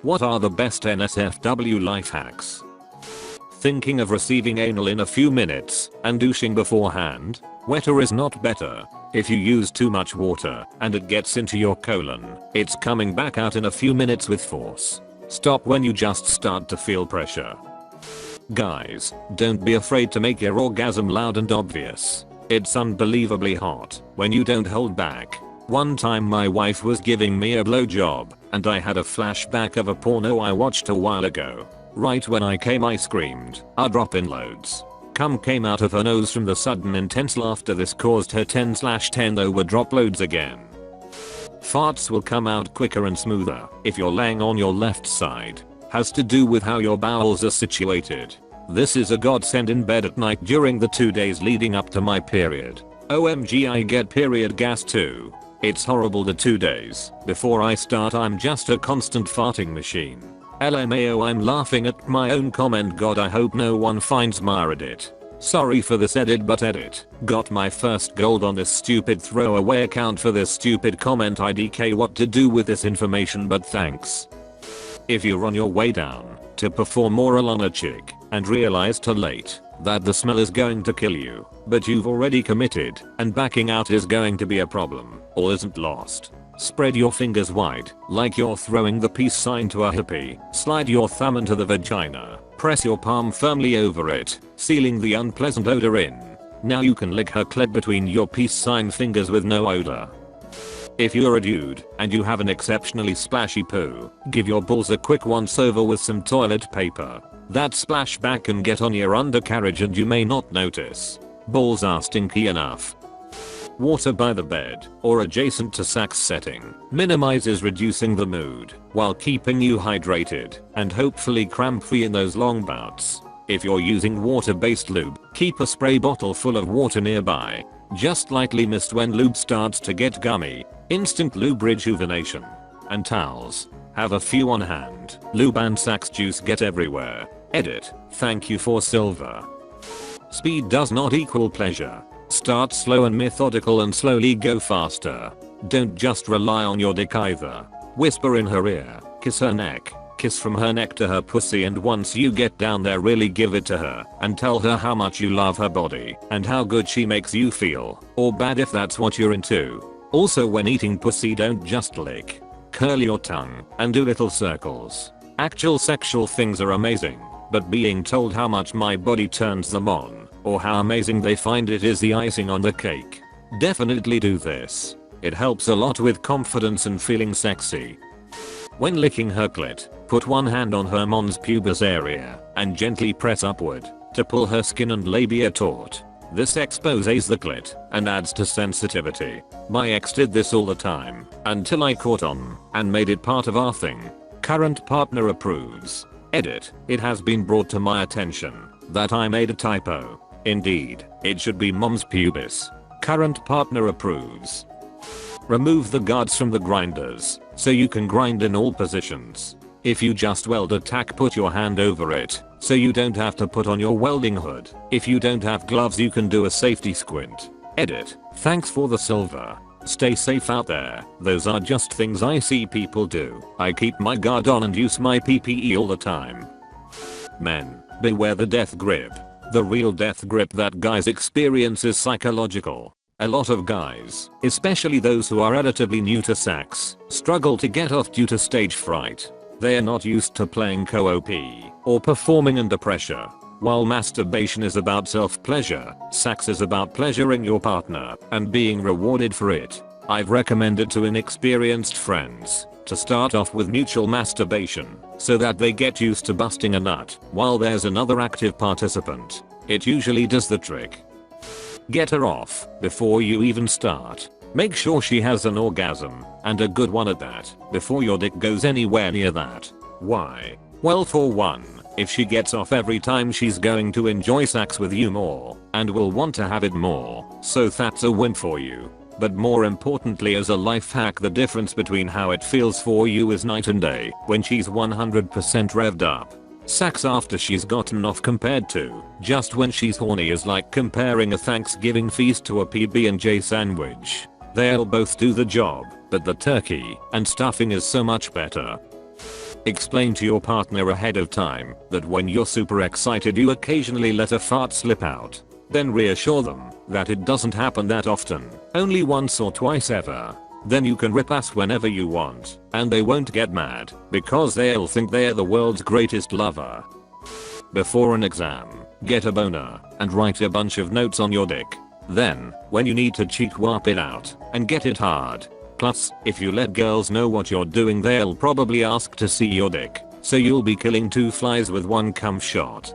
What are the best NSFW life hacks? Thinking of receiving anal in a few minutes and douching beforehand? Wetter is not better. If you use too much water and it gets into your colon, it's coming back out in a few minutes with force. Stop when you just start to feel pressure. Guys, don't be afraid to make your orgasm loud and obvious. It's unbelievably hot when you don't hold back. One time my wife was giving me a blowjob and I had a flashback of a porno I watched a while ago. Right when I came I screamed, "A drop in loads." Cum came out of her nose from the sudden intense laughter. This caused her 10/10 over drop loads again. Farts will come out quicker and smoother if you're laying on your left side. Has to do with how your bowels are situated. This is a godsend in bed at night during the 2 days leading up to my period. OMG, I get period gas too. It's horrible. The 2 days before I start I'm just a constant farting machine. LMAO, I'm laughing at my own comment. God, I hope no one finds my Reddit. Sorry for this edit, but edit. Got my first gold on this stupid throwaway account for this stupid comment. IDK what to do with this information, but thanks. If you're on your way down to perform oral on a chick and realize too late that the smell is going to kill you, but you've already committed and backing out is going to be a problem, all isn't lost. Spread your fingers wide like you're throwing the peace sign to a hippie. Slide your thumb into the vagina. Press your palm firmly over it, sealing the unpleasant odor in. Now you can lick her clit between your peace sign fingers with no odor. If you're a dude and you have an exceptionally splashy poo, give your balls a quick once over with some toilet paper. That splashback can get on your undercarriage and you may not notice. Balls are stinky enough. Water by the bed or adjacent to sex setting minimizes reducing the mood while keeping you hydrated and hopefully cramp free in those long bouts. If you're using water-based lube, keep a spray bottle full of water nearby. Just lightly mist when lube starts to get gummy. Instant lube rejuvenation. And towels. Have a few on hand. Lube and sax juice get everywhere. Edit. Thank you for silver. Speed does not equal pleasure. Start slow and methodical and slowly go faster. Don't just rely on your dick either. Whisper in her ear, kiss her neck, kiss from her neck to her pussy, and once you get down there really give it to her and tell her how much you love her body and how good she makes you feel, or bad if that's what you're into. Also, when eating pussy, don't just lick. Curl your tongue and do little circles. Actual sexual things are amazing, but being told how much my body turns them on or how amazing they find it is the icing on the cake. Definitely do this. It helps a lot with confidence and feeling sexy. When licking her clit, put one hand on her mons pubis area and gently press upward to pull her skin and labia taut. This exposes the clit and adds to sensitivity. My ex did this all the time until I caught on and made it part of our thing. Current partner approves. Edit. It has been brought to my attention that I made a typo. Indeed, it should be mom's pubis. Current partner approves. Remove the guards from the grinders so you can grind in all positions. If you just weld a tack, put your hand over it so you don't have to put on your welding hood. If you don't have gloves, you can do a safety squint. Edit. Thanks for the silver. Stay safe out there. Those are just things I see people do. I keep my guard on and use my PPE all the time. Men, beware the death grip. The real death grip that guys experience is psychological. A lot of guys, especially those who are relatively new to sex, struggle to get off due to stage fright. They are not used to playing co-op or performing under pressure. While masturbation is about self-pleasure, sex is about pleasuring your partner and being rewarded for it. I've recommended to inexperienced friends to start off with mutual masturbation so that they get used to busting a nut while there's another active participant. It usually does the trick. Get her off before you even start. Make sure she has an orgasm, and a good one at that, before your dick goes anywhere near that. Why? Well, for one, if she gets off every time, she's going to enjoy sex with you more and will want to have it more, so that's a win for you. But more importantly, as a life hack, the difference between how it feels for you is night and day when she's 100% revved up. Sex after she's gotten off compared to just when she's horny is like comparing a Thanksgiving feast to a PB&J sandwich. They'll both do the job, but the turkey and stuffing is so much better. Explain to your partner ahead of time that when you're super excited you occasionally let a fart slip out. Then reassure them that it doesn't happen that often, only once or twice ever. Then you can rip ass whenever you want, and they won't get mad because they'll think they're the world's greatest lover. Before an exam, get a boner and write a bunch of notes on your dick. Then, when you need to cheek warp it out and get it hard. Plus, if you let girls know what you're doing they'll probably ask to see your dick, so you'll be killing 2 flies with 1 cum shot.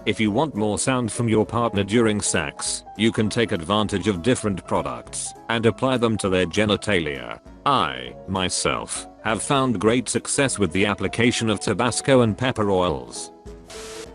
If you want more sound from your partner during sex, you can take advantage of different products and apply them to their genitalia. I, myself, have found great success with the application of Tabasco and pepper oils.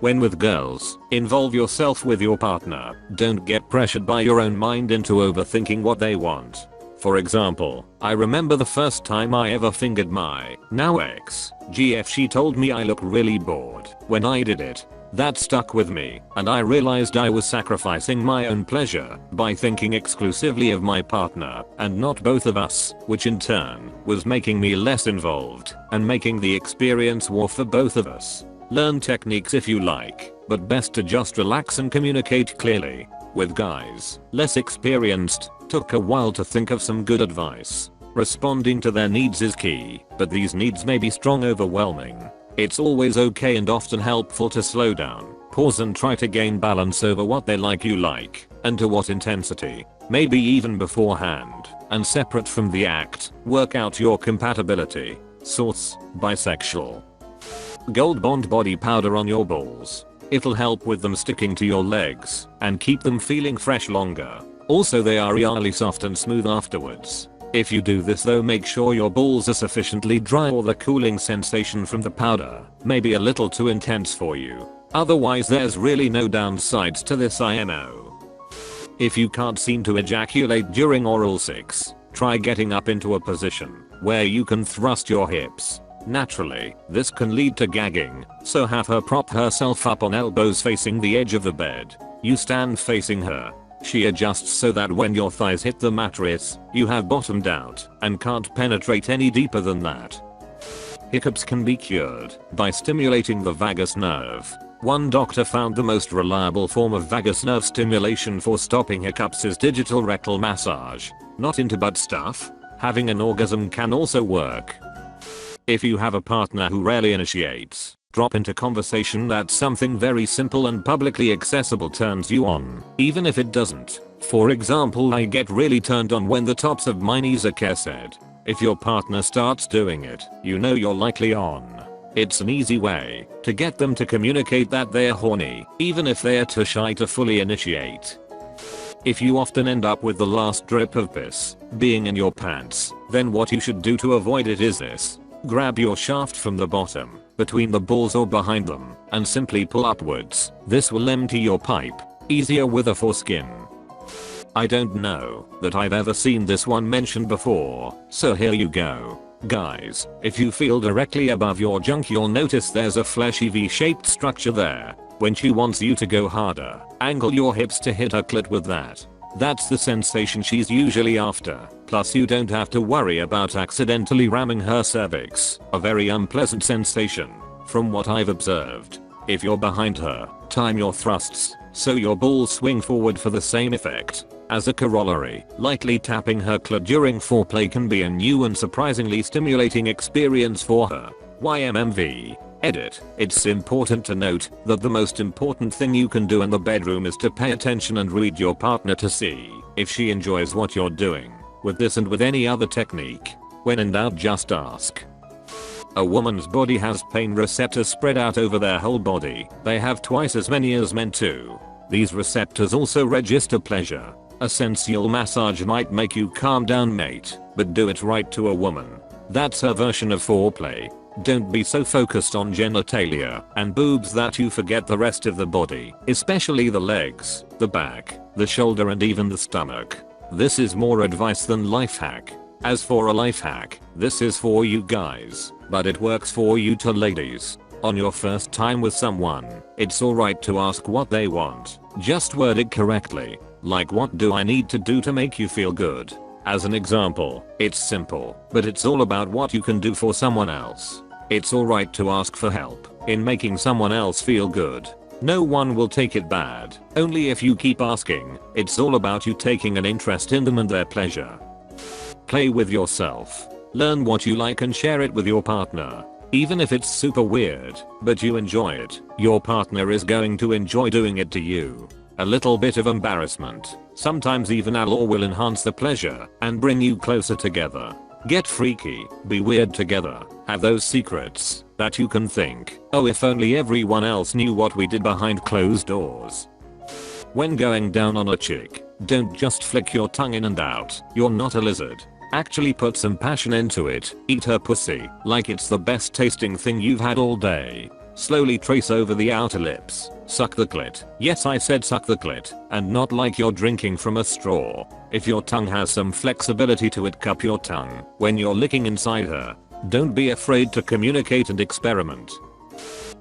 When with girls, involve yourself with your partner. Don't get pressured by your own mind into overthinking what they want. For example, I remember the first time I ever fingered my now ex, GF. She told me I look really bored when I did it. That stuck with me, and I realized I was sacrificing my own pleasure by thinking exclusively of my partner and not both of us, which in turn was making me less involved and making the experience war for both of us. Learn techniques if you like, but best to just relax and communicate clearly. With guys less experienced, took a while to think of some good advice. Responding to their needs is key, but these needs may be strong, overwhelming. It's always okay and often helpful to slow down, pause and try to gain balance over what they like you like, and to what intensity. Maybe even beforehand, and separate from the act, work out your compatibility. Source: bisexual. Gold Bond body powder on your balls. It'll help with them sticking to your legs and keep them feeling fresh longer. Also they are really soft and smooth afterwards. If you do this though, make sure your balls are sufficiently dry or the cooling sensation from the powder may be a little too intense for you. Otherwise there's really no downsides to this IMO. If you can't seem to ejaculate during oral sex, try getting up into a position where you can thrust your hips. Naturally, this can lead to gagging, so have her prop herself up on elbows facing the edge of the bed. You stand facing her. She adjusts so that when your thighs hit the mattress, you have bottomed out and can't penetrate any deeper than that. Hiccups can be cured by stimulating the vagus nerve. One doctor found the most reliable form of vagus nerve stimulation for stopping hiccups is digital rectal massage. Not into butt stuff. Having an orgasm can also work. If you have a partner who rarely initiates, drop into conversation that something very simple and publicly accessible turns you on, even if it doesn't. For example, I get really turned on when the tops of my knees are kissed. If your partner starts doing it, you know you're likely on. It's an easy way to get them to communicate that they're horny, even if they're too shy to fully initiate. If you often end up with the last drip of piss being in your pants, then what you should do to avoid it is this. Grab your shaft from the bottom, between the balls or behind them, and simply pull upwards. This will empty your pipe. Easier with a foreskin. I don't know that I've ever seen this one mentioned before, so here you go. Guys, if you feel directly above your junk you'll notice there's a fleshy V-shaped structure there. When she wants you to go harder, angle your hips to hit her clit with that. That's the sensation she's usually after. Plus you don't have to worry about accidentally ramming her cervix, a very unpleasant sensation, from what I've observed. If you're behind her, time your thrusts so your balls swing forward for the same effect. As a corollary, lightly tapping her clit during foreplay can be a new and surprisingly stimulating experience for her. YMMV. Edit. It's important to note that the most important thing you can do in the bedroom is to pay attention and read your partner to see if she enjoys what you're doing. With this and with any other technique, when in doubt just ask. A woman's body has pain receptors spread out over their whole body. They have twice as many as men too. These receptors also register pleasure. A sensual massage might make you calm down, mate, but do it right to a woman. That's her version of foreplay. Don't be so focused on genitalia and boobs that you forget the rest of the body, especially the legs, the back, the shoulder and even the stomach. This is more advice than life hack. As for a life hack, this is for you guys, but it works for you too, ladies. On your first time with someone, it's alright to ask what they want. Just word it correctly. Like, what do I need to do to make you feel good? As an example, it's simple, but it's all about what you can do for someone else. It's alright to ask for help in making someone else feel good. No one will take it bad, only if you keep asking. It's all about you taking an interest in them and their pleasure. Play with yourself. Learn what you like and share it with your partner. Even if it's super weird, but you enjoy it, your partner is going to enjoy doing it to you. A little bit of embarrassment, sometimes even allure, will enhance the pleasure and bring you closer together. Get freaky, be weird together, have those secrets that you can think, oh, if only everyone else knew what we did behind closed doors. When going down on a chick, don't just flick your tongue in and out. You're not a lizard. Actually put some passion into it. Eat her pussy like it's the best tasting thing you've had all day. Slowly trace over the outer lips. Suck the clit. Yes, I said suck the clit, and not like you're drinking from a straw. If your tongue has some flexibility to it, cup your tongue when you're licking inside her. Don't be afraid to communicate and experiment.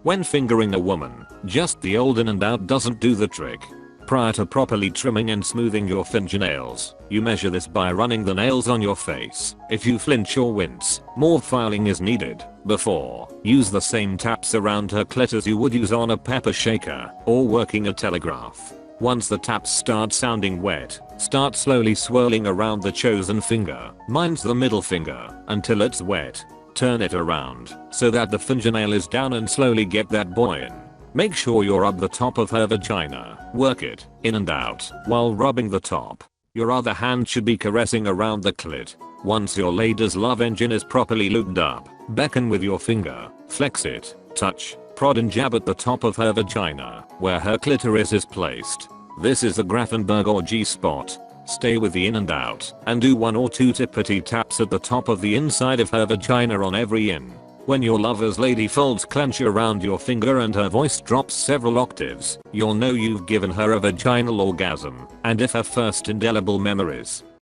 When fingering a woman, just the old in and out doesn't do the trick. Prior to properly trimming and smoothing your fingernails, you measure this by running the nails on your face. If you flinch or wince, more filing is needed. Before, use the same taps around her clit as you would use on a pepper shaker or working a telegraph. Once the taps start sounding wet, start slowly swirling around the chosen finger, mine's the middle finger, until it's wet. Turn it around so that the fingernail is down and slowly get that boy in. Make sure you're up the top of her vagina. Work it in and out while rubbing the top. Your other hand should be caressing around the clit. Once your lady's love engine is properly lubed up, beckon with your finger, flex it, touch, prod and jab at the top of her vagina, where her clitoris is placed. This is the Grafenberg or G-spot. Stay with the in and out, and do 1 or 2 tippity taps at the top of the inside of her vagina on every in. When your lover's lady folds clench around your finger and her voice drops several octaves, you'll know you've given her a vaginal orgasm, and if her first indelible memories